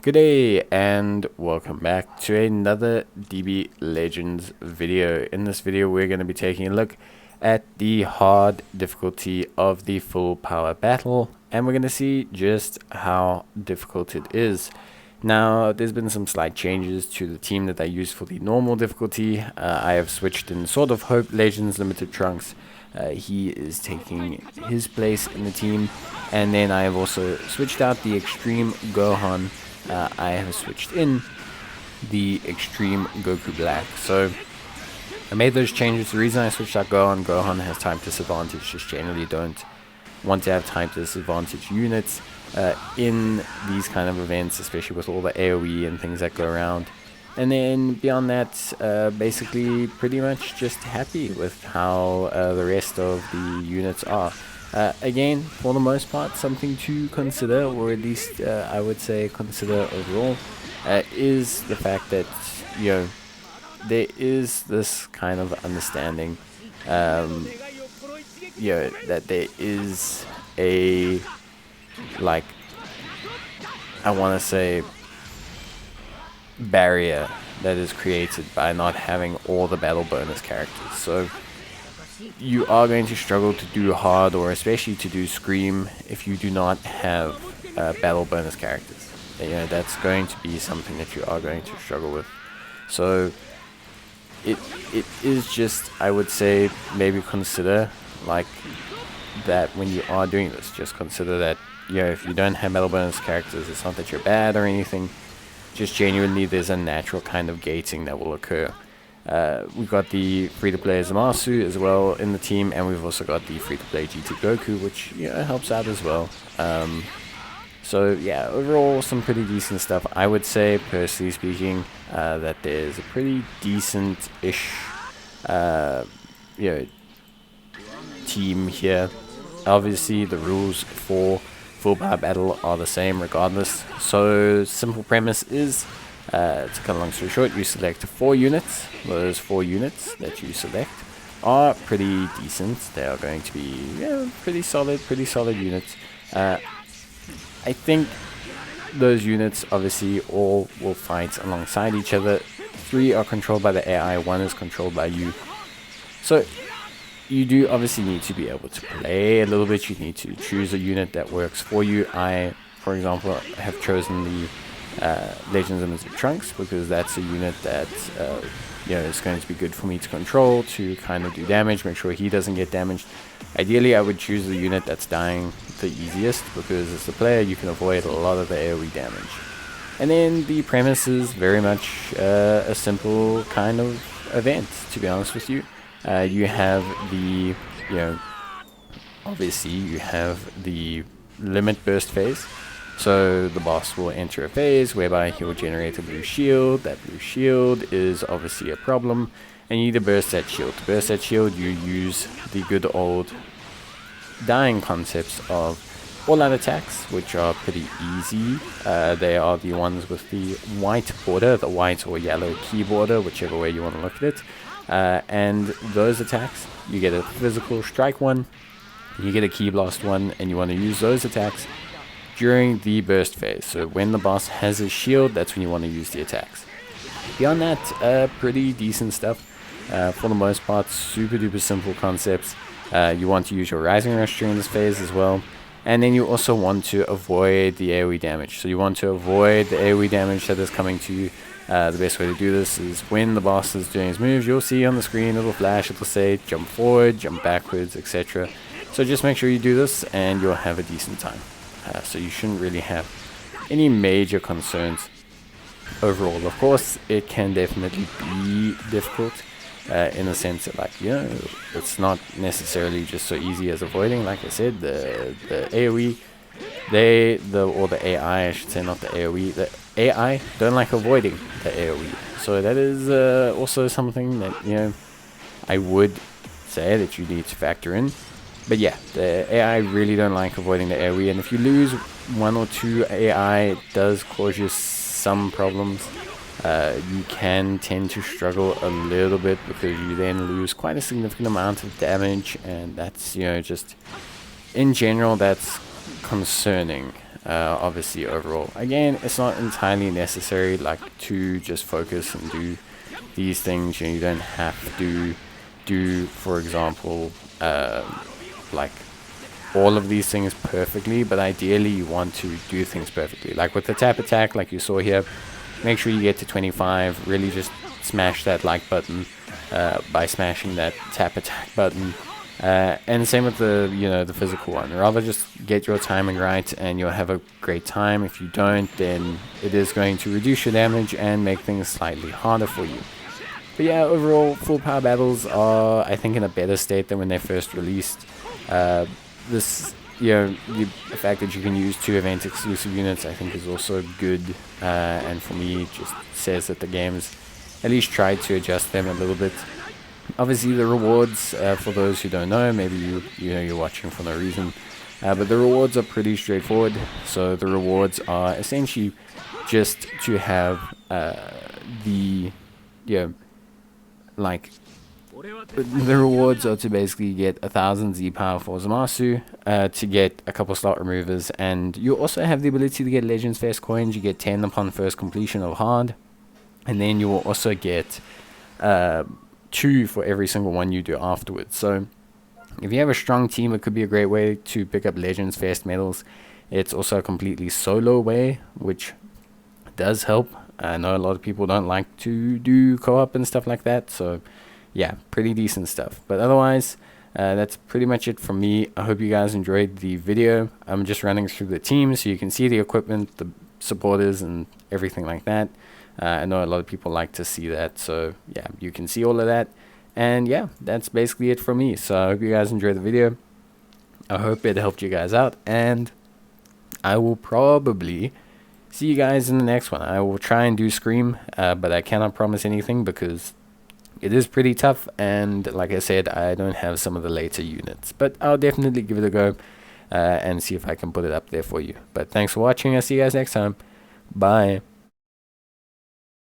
Good day and welcome back to another DB Legends video. In this video we're going to be taking a look at the hard difficulty of the full power battle, and we're going to see just how difficult it is. Now there's been some slight changes to the team that I use for the normal difficulty. I have switched in Sword of Hope Legends Limited Trunks. He is taking his place in the team, and then I have also switched out the Extreme Gohan. I have switched in the Extreme Goku Black. So I made those changes. The reason I switched out Gohan has time disadvantage. Just generally don't want to have time disadvantage units in these kind of events, especially with all the AoE and things that go around. And then beyond that, basically pretty much just happy with how the rest of the units are. Again, for the most part, something to consider, or at least I would say consider overall, is the fact that, there is this kind of understanding, that there is a, like, I want to say, barrier that is created by not having all the battle bonus characters. So you are going to struggle to do hard, or especially to do scream, if you do not have battle bonus characters. That's going to be something that you are going to struggle with. So it is just, I would say, maybe consider like that when you are doing this. Just consider that if you don't have battle bonus characters, it's not that you're bad or anything. Just genuinely, there's a natural kind of gating that will occur. We've got the free-to-play Zamasu as well in the team, and we've also got the free-to-play GT Goku, which helps out as well. So yeah, overall some pretty decent stuff. I would say, personally speaking, that there's a pretty decent-ish team here. Obviously the rules for full power battle are the same regardless. So simple premise is, to cut a long story short, you select 4 units. Those 4 units that you select are pretty decent. They are going to be pretty solid units. I think those units obviously all will fight alongside each other. 3 are controlled by the AI, 1 is controlled by you. So you do obviously need to be able to play a little bit. You need to choose a unit that works for you. I, for example, have chosen the Legends Limited Trunks because that's a unit that is going to be good for me to control, to kind of do damage, make sure he doesn't get damaged. Ideally, I would choose the unit that's dying the easiest, because as the player you can avoid a lot of the AoE damage. And then the premise is very much a simple kind of event, to be honest with you. You have the, obviously you have the limit burst phase. So the boss will enter a phase whereby he will generate a blue shield. That blue shield is obviously a problem, and you need to burst that shield. To burst that shield, you use the good old dying concepts of all-out attacks, which are pretty easy. They are the ones with the white border, the white or yellow key border, whichever way you want to look at it. And those attacks, you get a physical strike one, you get a key blast one, and you want to use those attacks during the burst phase. So when the boss has his shield, that's when you want to use the attacks. Beyond that, pretty decent stuff. For the most part, super duper simple concepts. You want to use your Rising Rush during this phase as well. And then you also want to avoid the AoE damage. So you want to avoid the AoE damage that is coming to you. The best way to do this is when the boss is doing his moves, you'll see on the screen, it'll flash, it'll say jump forward, jump backwards, etc. So just make sure you do this and you'll have a decent time. So you shouldn't really have any major concerns overall. Of course, it can definitely be difficult in the sense that, it's not necessarily just so easy as avoiding. Like I said, the AoE, or the AI, I should say, not the AoE. The AI don't like avoiding the AoE. So that is also something that, I would say that you need to factor in. But yeah, the AI really don't like avoiding the AoE, and if you lose 1 or 2 AI, it does cause you some problems. You can tend to struggle a little bit because you then lose quite a significant amount of damage, and that's, just in general, that's concerning. obviously overall. Again, it's not entirely necessary like to just focus and do these things. You don't have to do, for example, like all of these things perfectly, but ideally you want to do things perfectly. Like with the tap attack, like you saw here, make sure you get to 25. Really just smash that like button by smashing that tap attack button. And same with the the physical one. Rather just get your timing right and you'll have a great time. If you don't, then it is going to reduce your damage and make things slightly harder for you. But yeah, overall, full power battles are, I think, in a better state than when they first released. This, the fact that you can use 2 event exclusive units, I think, is also good. And for me, it just says that the game's at least tried to adjust them a little bit. Obviously, the rewards, for those who don't know, maybe you're watching for no reason, but the rewards are pretty straightforward. So the rewards are essentially just to have the like the rewards are to basically get 1,000 Z power for Zamasu, to get a couple slot removers, and you also have the ability to get Legends Fest coins. You get 10 upon first completion of hard, and then you will also get 2 for every single one you do afterwards. So if you have a strong team, it could be a great way to pick up Legends Fest medals. It's also a completely solo way, which does help. I know a lot of people don't like to do co-op and stuff like that, so yeah, pretty decent stuff. But otherwise, that's pretty much it from me. I hope you guys enjoyed the video. I'm just running through the team so you can see the equipment, the supporters, and everything like that. I know a lot of people like to see that, so yeah, you can see all of that. And yeah, that's basically it from me. So I hope you guys enjoyed the video. I hope it helped you guys out, and I will probably see you guys in the next one. I will try and do Scream, but I cannot promise anything because it is pretty tough, and like I said, I don't have some of the later units, but I'll definitely give it a go and see if I can put it up there for you. But thanks for watching. I'll see you guys next time. Bye.